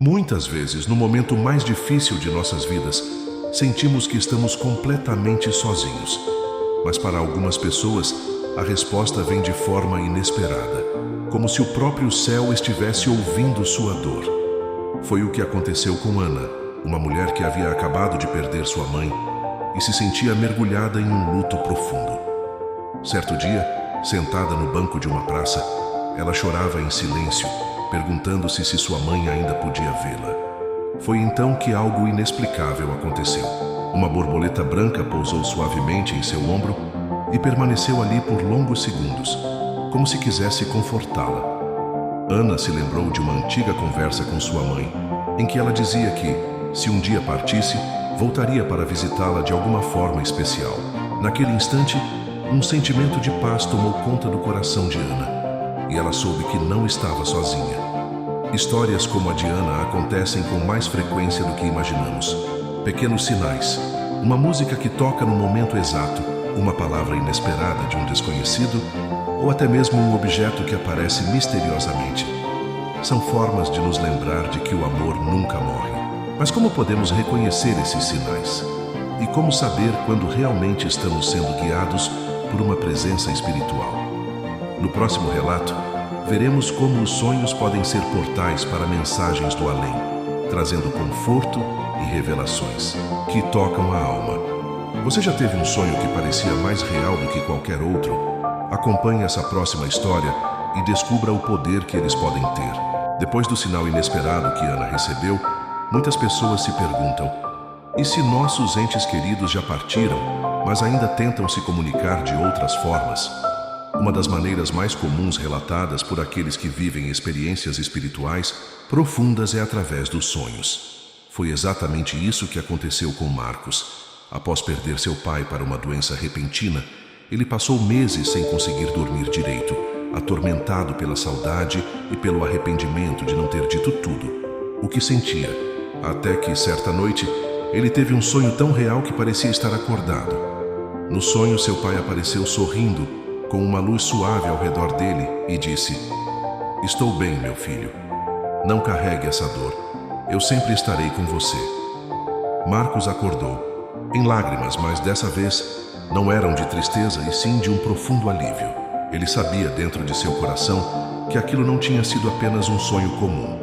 Muitas vezes, no momento mais difícil de nossas vidas, sentimos que estamos completamente sozinhos. Mas para algumas pessoas, a resposta vem de forma inesperada, como se o próprio céu estivesse ouvindo sua dor. Foi o que aconteceu com Ana, uma mulher que havia acabado de perder sua mãe e se sentia mergulhada em um luto profundo. Certo dia, sentada no banco de uma praça, ela chorava em silêncio, perguntando-se se sua mãe ainda podia vê-la. Foi então que algo inexplicável aconteceu. Uma borboleta branca pousou suavemente em seu ombro e permaneceu ali por longos segundos, como se quisesse confortá-la. Ana se lembrou de uma antiga conversa com sua mãe, em que ela dizia que, se um dia partisse, voltaria para visitá-la de alguma forma especial. Naquele instante, um sentimento de paz tomou conta do coração de Ana, e ela soube que não estava sozinha. Histórias como a de Ana acontecem com mais frequência do que imaginamos. Pequenos sinais, uma música que toca no momento exato, uma palavra inesperada de um desconhecido, ou até mesmo um objeto que aparece misteriosamente. São formas de nos lembrar de que o amor nunca morre. Mas como podemos reconhecer esses sinais? E como saber quando realmente estamos sendo guiados por uma presença espiritual? No próximo relato, veremos como os sonhos podem ser portais para mensagens do além, trazendo conforto e revelações que tocam a alma. Você já teve um sonho que parecia mais real do que qualquer outro? Acompanhe essa próxima história e descubra o poder que eles podem ter. Depois do sinal inesperado que Ana recebeu, muitas pessoas se perguntam: e se nossos entes queridos já partiram, mas ainda tentam se comunicar de outras formas? Uma das maneiras mais comuns relatadas por aqueles que vivem experiências espirituais profundas é através dos sonhos. Foi exatamente isso que aconteceu com Marcos. Após perder seu pai para uma doença repentina, ele passou meses sem conseguir dormir direito, atormentado pela saudade e pelo arrependimento de não ter dito tudo o que sentia, até que, certa noite, ele teve um sonho tão real que parecia estar acordado. No sonho, seu pai apareceu sorrindo, com uma luz suave ao redor dele, e disse: "Estou bem, meu filho. Não carregue essa dor. Eu sempre estarei com você." Marcos acordou, em lágrimas, mas dessa vez não eram de tristeza e sim de um profundo alívio. Ele sabia dentro de seu coração que aquilo não tinha sido apenas um sonho comum.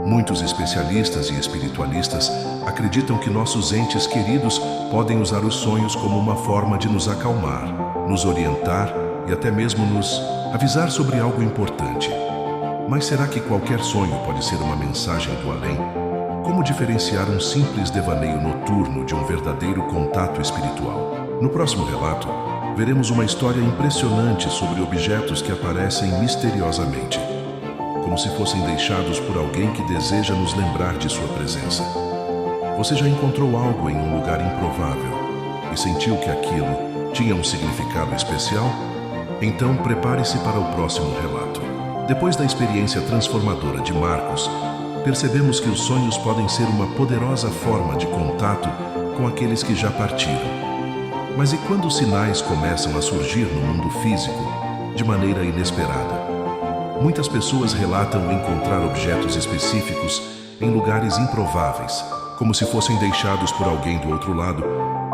Muitos especialistas e espiritualistas acreditam que nossos entes queridos podem usar os sonhos como uma forma de nos acalmar, nos orientar e até mesmo nos avisar sobre algo importante. Mas será que qualquer sonho pode ser uma mensagem do além? Como diferenciar um simples devaneio noturno de um verdadeiro contato espiritual? No próximo relato, veremos uma história impressionante sobre objetos que aparecem misteriosamente, como se fossem deixados por alguém que deseja nos lembrar de sua presença. Você já encontrou algo em um lugar improvável e sentiu que aquilo tinha um significado especial? Então prepare-se para o próximo relato. Depois da experiência transformadora de Marcos, percebemos que os sonhos podem ser uma poderosa forma de contato com aqueles que já partiram. Mas e quando os sinais começam a surgir no mundo físico, de maneira inesperada? Muitas pessoas relatam encontrar objetos específicos em lugares improváveis, como se fossem deixados por alguém do outro lado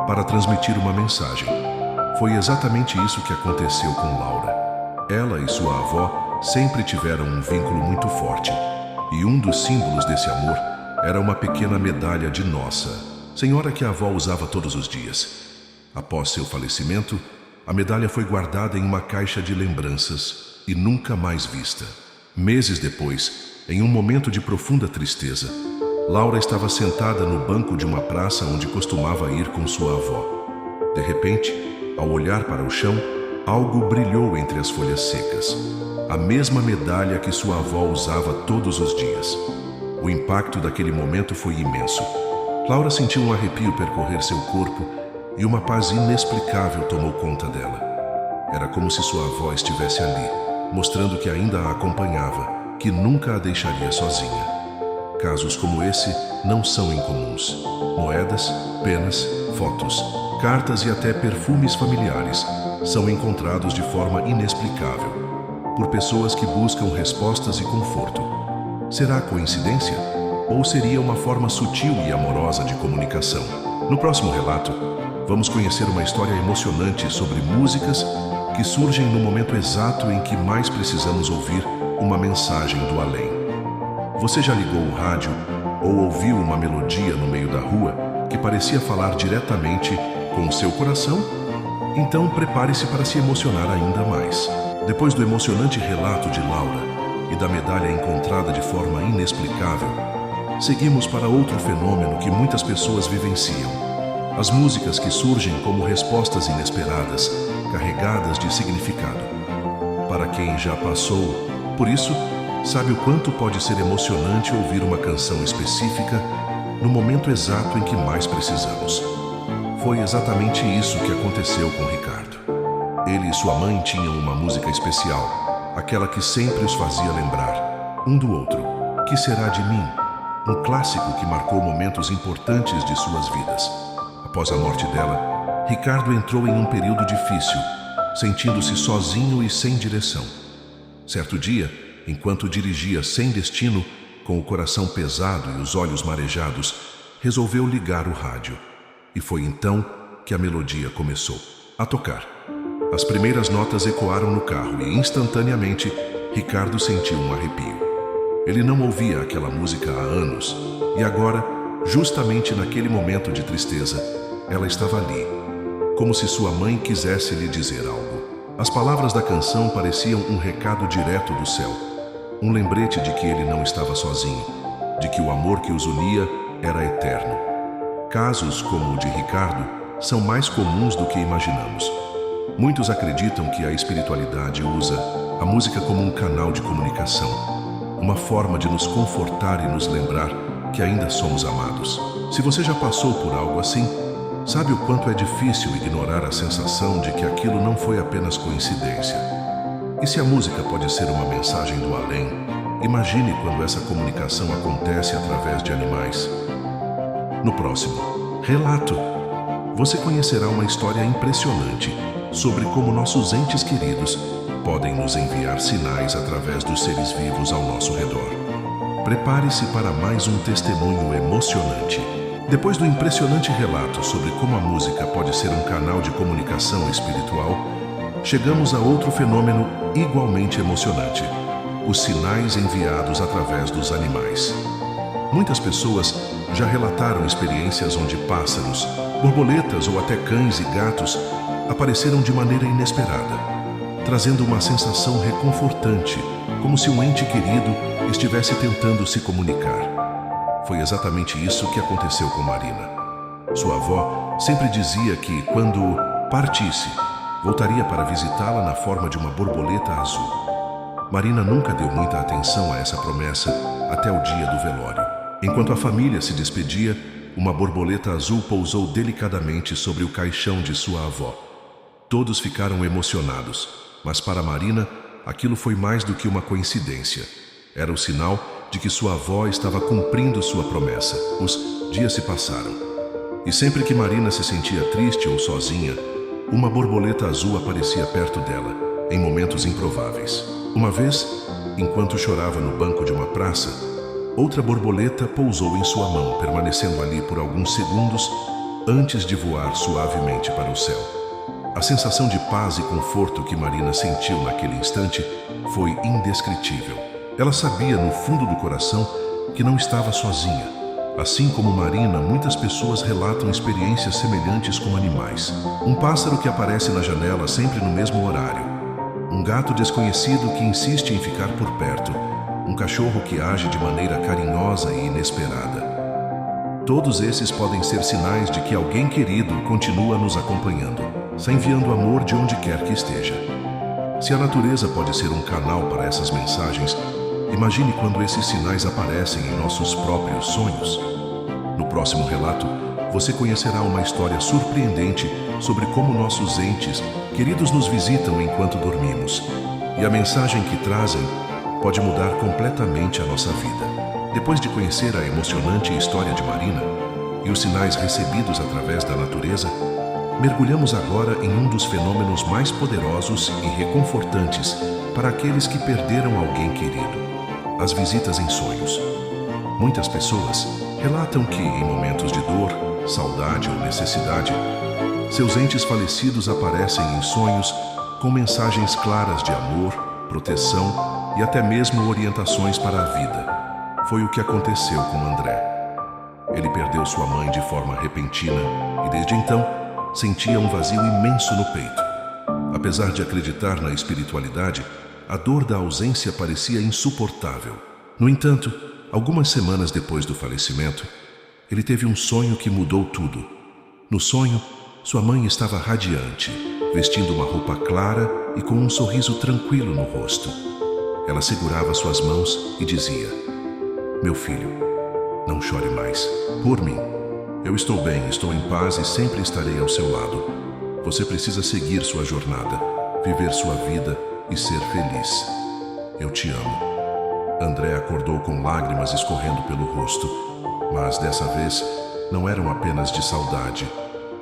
para transmitir uma mensagem. Foi exatamente isso que aconteceu com Laura. Ela e sua avó sempre tiveram um vínculo muito forte, e um dos símbolos desse amor era uma pequena medalha de Nossa Senhora que a avó usava todos os dias. Após seu falecimento, a medalha foi guardada em uma caixa de lembranças e nunca mais vista. Meses depois, em um momento de profunda tristeza, Laura estava sentada no banco de uma praça onde costumava ir com sua avó. De repente, ao olhar para o chão, algo brilhou entre as folhas secas. A mesma medalha que sua avó usava todos os dias. O impacto daquele momento foi imenso. Laura sentiu um arrepio percorrer seu corpo e uma paz inexplicável tomou conta dela. Era como se sua avó estivesse ali, mostrando que ainda a acompanhava, que nunca a deixaria sozinha. Casos como esse não são incomuns. Moedas, penas, fotos, cartas e até perfumes familiares são encontrados de forma inexplicável por pessoas que buscam respostas e conforto. Será coincidência? Ou seria uma forma sutil e amorosa de comunicação? No próximo relato, vamos conhecer uma história emocionante sobre músicas que surgem no momento exato em que mais precisamos ouvir uma mensagem do além. Você já ligou o rádio ou ouviu uma melodia no meio da rua que parecia falar diretamente com o seu coração? Então prepare-se para se emocionar ainda mais. Depois do emocionante relato de Laura e da medalha encontrada de forma inexplicável, seguimos para outro fenômeno que muitas pessoas vivenciam: as músicas que surgem como respostas inesperadas, carregadas de significado. Para quem já passou por isso, sabe o quanto pode ser emocionante ouvir uma canção específica no momento exato em que mais precisamos. Foi exatamente isso que aconteceu com Ricardo. Ele e sua mãe tinham uma música especial, aquela que sempre os fazia lembrar um do outro. Que será de mim? Um clássico que marcou momentos importantes de suas vidas. Após a morte dela, Ricardo entrou em um período difícil, sentindo-se sozinho e sem direção. Certo dia, enquanto dirigia sem destino, com o coração pesado e os olhos marejados, resolveu ligar o rádio. E foi então que a melodia começou a tocar. As primeiras notas ecoaram no carro e, instantaneamente, Ricardo sentiu um arrepio. Ele não ouvia aquela música há anos, e agora, justamente naquele momento de tristeza, ela estava ali, como se sua mãe quisesse lhe dizer algo. As palavras da canção pareciam um recado direto do céu, um lembrete de que ele não estava sozinho, de que o amor que os unia era eterno. Casos como o de Ricardo são mais comuns do que imaginamos. Muitos acreditam que a espiritualidade usa a música como um canal de comunicação, uma forma de nos confortar e nos lembrar que ainda somos amados. Se você já passou por algo assim, sabe o quanto é difícil ignorar a sensação de que aquilo não foi apenas coincidência. E se a música pode ser uma mensagem do além, imagine quando essa comunicação acontece através de animais. No próximo relato, você conhecerá uma história impressionante sobre como nossos entes queridos podem nos enviar sinais através dos seres vivos ao nosso redor. Prepare-se para mais um testemunho emocionante. Depois do impressionante relato sobre como a música pode ser um canal de comunicação espiritual, chegamos a outro fenômeno igualmente emocionante: os sinais enviados através dos animais. Muitas pessoas já relataram experiências onde pássaros, borboletas ou até cães e gatos apareceram de maneira inesperada, trazendo uma sensação reconfortante, como se um ente querido estivesse tentando se comunicar. Foi exatamente isso que aconteceu com Marina. Sua avó sempre dizia que, quando partisse, voltaria para visitá-la na forma de uma borboleta azul. Marina nunca deu muita atenção a essa promessa até o dia do velório. Enquanto a família se despedia, uma borboleta azul pousou delicadamente sobre o caixão de sua avó. Todos ficaram emocionados, mas para Marina, aquilo foi mais do que uma coincidência. Era o sinal de que sua avó estava cumprindo sua promessa. Os dias se passaram, e sempre que Marina se sentia triste ou sozinha, uma borboleta azul aparecia perto dela, em momentos improváveis. Uma vez, enquanto chorava no banco de uma praça, outra borboleta pousou em sua mão, permanecendo ali por alguns segundos antes de voar suavemente para o céu. A sensação de paz e conforto que Marina sentiu naquele instante foi indescritível. Ela sabia no fundo do coração que não estava sozinha. Assim como Marina, muitas pessoas relatam experiências semelhantes com animais. Um pássaro que aparece na janela sempre no mesmo horário. Um gato desconhecido que insiste em ficar por perto. Um cachorro que age de maneira carinhosa e inesperada. Todos esses podem ser sinais de que alguém querido continua nos acompanhando, enviando amor de onde quer que esteja. Se a natureza pode ser um canal para essas mensagens, imagine quando esses sinais aparecem em nossos próprios sonhos. No próximo relato, você conhecerá uma história surpreendente sobre como nossos entes queridos nos visitam enquanto dormimos. E a mensagem que trazem pode mudar completamente a nossa vida. Depois de conhecer a emocionante história de Marina e os sinais recebidos através da natureza, mergulhamos agora em um dos fenômenos mais poderosos e reconfortantes para aqueles que perderam alguém querido: as visitas em sonhos. Muitas pessoas relatam que, em momentos de dor, saudade ou necessidade, seus entes falecidos aparecem em sonhos com mensagens claras de amor, proteção e até mesmo orientações para a vida. Foi o que aconteceu com André. Ele perdeu sua mãe de forma repentina e, desde então, sentia um vazio imenso no peito. Apesar de acreditar na espiritualidade, a dor da ausência parecia insuportável. No entanto, algumas semanas depois do falecimento, ele teve um sonho que mudou tudo. No sonho, sua mãe estava radiante, vestindo uma roupa clara e com um sorriso tranquilo no rosto. Ela segurava suas mãos e dizia: "Meu filho, não chore mais. Por mim. Eu estou bem, estou em paz e sempre estarei ao seu lado. Você precisa seguir sua jornada, viver sua vida e ser feliz. Eu te amo." André acordou com lágrimas escorrendo pelo rosto, mas dessa vez não eram apenas de saudade,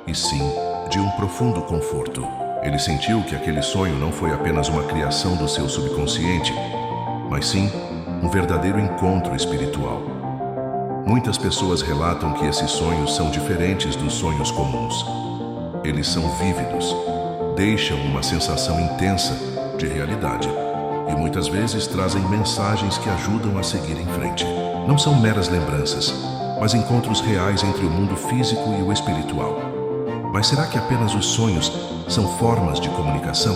e sim de um profundo conforto. Ele sentiu que aquele sonho não foi apenas uma criação do seu subconsciente, mas sim um verdadeiro encontro espiritual. Muitas pessoas relatam que esses sonhos são diferentes dos sonhos comuns. Eles são vívidos, deixam uma sensação intensa de realidade e muitas vezes trazem mensagens que ajudam a seguir em frente. Não são meras lembranças, mas encontros reais entre o mundo físico e o espiritual. Mas será que apenas os sonhos são formas de comunicação?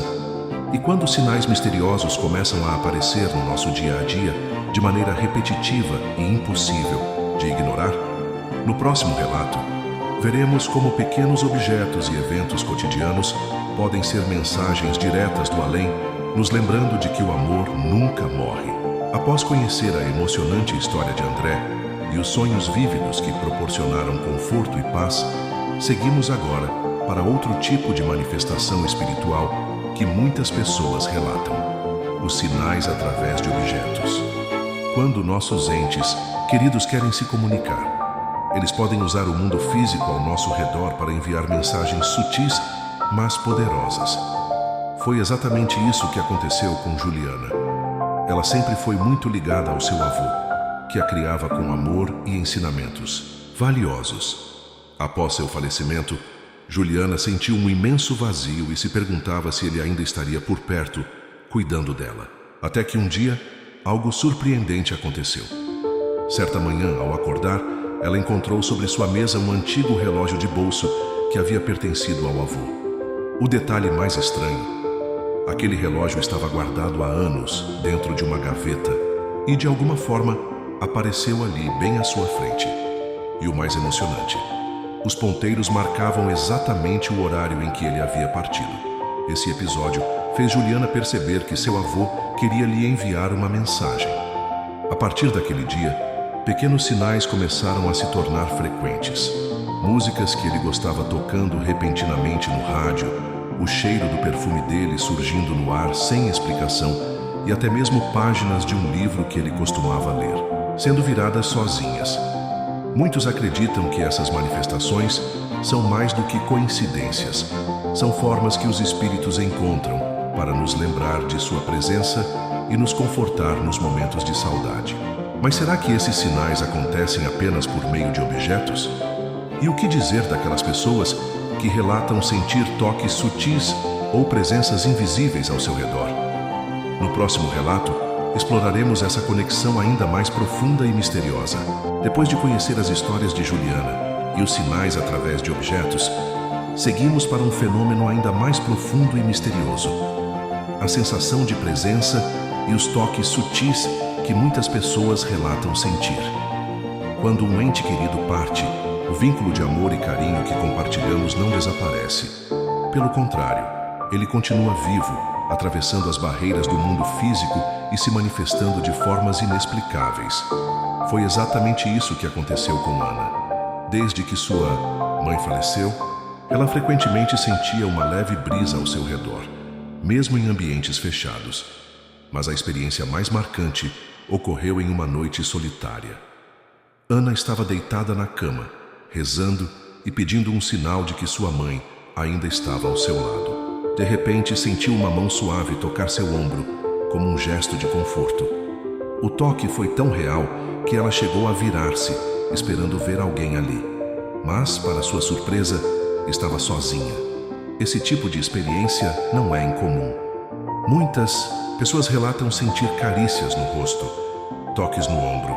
E quando sinais misteriosos começam a aparecer no nosso dia a dia de maneira repetitiva e impossível de ignorar? No próximo relato, veremos como pequenos objetos e eventos cotidianos podem ser mensagens diretas do além, nos lembrando de que o amor nunca morre. Após conhecer a emocionante história de André e os sonhos vívidos que proporcionaram conforto e paz, seguimos agora para outro tipo de manifestação espiritual que muitas pessoas relatam: os sinais através de objetos. Quando nossos entes queridos querem se comunicar, eles podem usar o mundo físico ao nosso redor para enviar mensagens sutis, mas poderosas. Foi exatamente isso que aconteceu com Juliana. Ela sempre foi muito ligada ao seu avô, que a criava com amor e ensinamentos valiosos. Após seu falecimento, Juliana sentiu um imenso vazio e se perguntava se ele ainda estaria por perto, cuidando dela. Até que um dia, algo surpreendente aconteceu. Certa manhã, ao acordar, ela encontrou sobre sua mesa um antigo relógio de bolso que havia pertencido ao avô. O detalhe mais estranho: aquele relógio estava guardado há anos dentro de uma gaveta e, de alguma forma, apareceu ali bem à sua frente. E o mais emocionante: os ponteiros marcavam exatamente o horário em que ele havia partido. Esse episódio fez Juliana perceber que seu avô queria lhe enviar uma mensagem. A partir daquele dia, pequenos sinais começaram a se tornar frequentes. Músicas que ele gostava tocando repentinamente no rádio, o cheiro do perfume dele surgindo no ar sem explicação e até mesmo páginas de um livro que ele costumava ler, sendo viradas sozinhas. Muitos acreditam que essas manifestações são mais do que coincidências. São formas que os espíritos encontram para nos lembrar de sua presença e nos confortar nos momentos de saudade. Mas será que esses sinais acontecem apenas por meio de objetos? E o que dizer daquelas pessoas que relatam sentir toques sutis ou presenças invisíveis ao seu redor? No próximo relato, exploraremos essa conexão ainda mais profunda e misteriosa. Depois de conhecer as histórias de Juliana e os sinais através de objetos, seguimos para um fenômeno ainda mais profundo e misterioso: a sensação de presença e os toques sutis que muitas pessoas relatam sentir. Quando um ente querido parte, o vínculo de amor e carinho que compartilhamos não desaparece. Pelo contrário, ele continua vivo, atravessando as barreiras do mundo físico e se manifestando de formas inexplicáveis. Foi exatamente isso que aconteceu com Ana. Desde que sua mãe faleceu, ela frequentemente sentia uma leve brisa ao seu redor, mesmo em ambientes fechados. Mas a experiência mais marcante ocorreu em uma noite solitária. Ana estava deitada na cama, rezando e pedindo um sinal de que sua mãe ainda estava ao seu lado. De repente, sentiu uma mão suave tocar seu ombro, como um gesto de conforto. O toque foi tão real que ela chegou a virar-se, esperando ver alguém ali. Mas, para sua surpresa, estava sozinha. Esse tipo de experiência não é incomum. Muitas pessoas relatam sentir carícias no rosto, toques no ombro,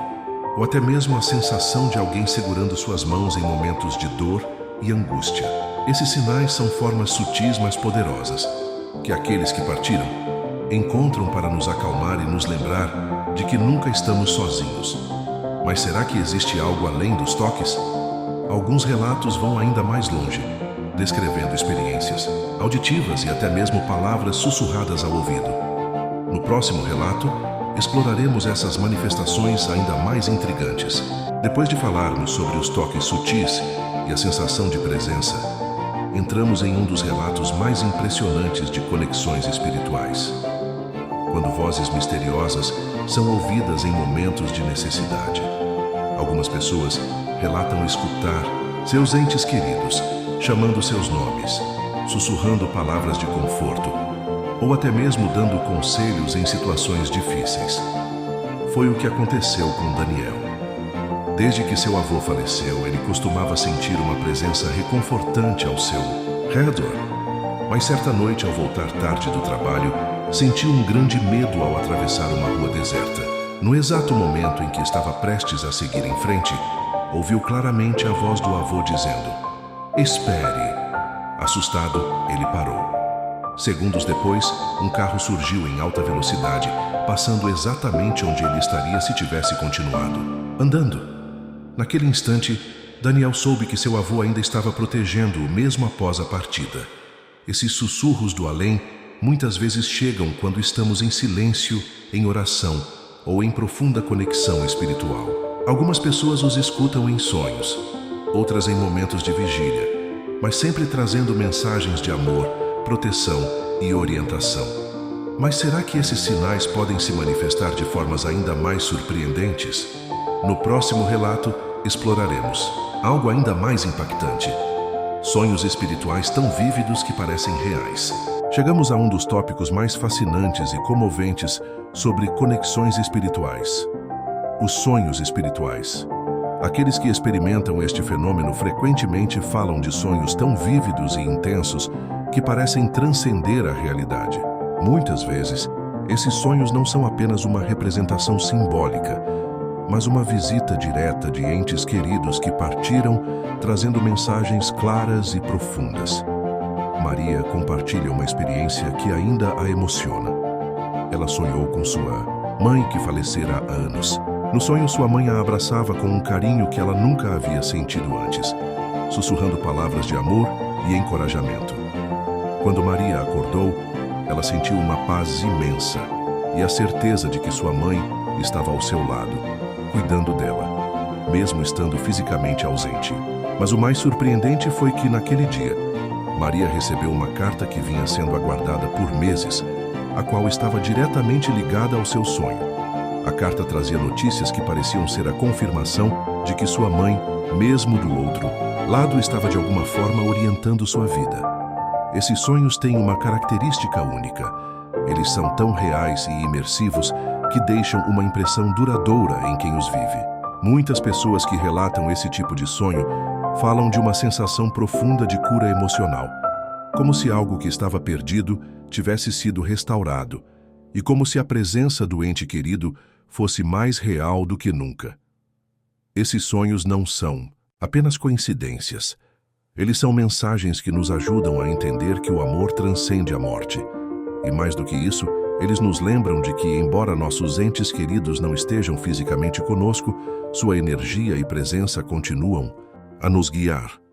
ou até mesmo a sensação de alguém segurando suas mãos em momentos de dor e angústia. Esses sinais são formas sutis, mas poderosas, que aqueles que partiram encontram para nos acalmar e nos lembrar de que nunca estamos sozinhos. Mas será que existe algo além dos toques? Alguns relatos vão ainda mais longe, descrevendo experiências auditivas e até mesmo palavras sussurradas ao ouvido. No próximo relato, exploraremos essas manifestações ainda mais intrigantes. Depois de falarmos sobre os toques sutis e a sensação de presença, entramos em um dos relatos mais impressionantes de conexões espirituais. Quando vozes misteriosas são ouvidas em momentos de necessidade. Algumas pessoas relatam escutar seus entes queridos, chamando seus nomes, sussurrando palavras de conforto, ou até mesmo dando conselhos em situações difíceis. Foi o que aconteceu com Daniel. Desde que seu avô faleceu, ele costumava sentir uma presença reconfortante ao seu redor. Mas certa noite, ao voltar tarde do trabalho, sentiu um grande medo ao atravessar uma rua deserta. No exato momento em que estava prestes a seguir em frente, ouviu claramente a voz do avô dizendo: "Espere." Assustado, ele parou. Segundos depois, um carro surgiu em alta velocidade, passando exatamente onde ele estaria se tivesse continuado andando. Naquele instante, Daniel soube que seu avô ainda estava protegendo-o mesmo após a partida. Esses sussurros do além muitas vezes chegam quando estamos em silêncio, em oração ou em profunda conexão espiritual. Algumas pessoas os escutam em sonhos, outras em momentos de vigília, mas sempre trazendo mensagens de amor, proteção e orientação. Mas será que esses sinais podem se manifestar de formas ainda mais surpreendentes? No próximo relato, exploraremos algo ainda mais impactante: sonhos espirituais tão vívidos que parecem reais. Chegamos a um dos tópicos mais fascinantes e comoventes sobre conexões espirituais: os sonhos espirituais. Aqueles que experimentam este fenômeno frequentemente falam de sonhos tão vívidos e intensos que parecem transcender a realidade. Muitas vezes, esses sonhos não são apenas uma representação simbólica, mas uma visita direta de entes queridos que partiram, trazendo mensagens claras e profundas. Maria compartilha uma experiência que ainda a emociona. Ela sonhou com sua mãe que falecera há anos. No sonho, sua mãe a abraçava com um carinho que ela nunca havia sentido antes, sussurrando palavras de amor e encorajamento. Quando Maria acordou, ela sentiu uma paz imensa e a certeza de que sua mãe estava ao seu lado, cuidando dela, mesmo estando fisicamente ausente. Mas o mais surpreendente foi que, naquele dia, Maria recebeu uma carta que vinha sendo aguardada por meses, a qual estava diretamente ligada ao seu sonho. A carta trazia notícias que pareciam ser a confirmação de que sua mãe, mesmo do outro lado, estava de alguma forma orientando sua vida. Esses sonhos têm uma característica única. Eles são tão reais e imersivos que deixam uma impressão duradoura em quem os vive. Muitas pessoas que relatam esse tipo de sonho falam de uma sensação profunda de cura emocional, como se algo que estava perdido tivesse sido restaurado, e como se a presença do ente querido fosse mais real do que nunca. Esses sonhos não são apenas coincidências. Eles são mensagens que nos ajudam a entender que o amor transcende a morte. E mais do que isso, eles nos lembram de que, embora nossos entes queridos não estejam fisicamente conosco, sua energia e presença continuam a nos guiar.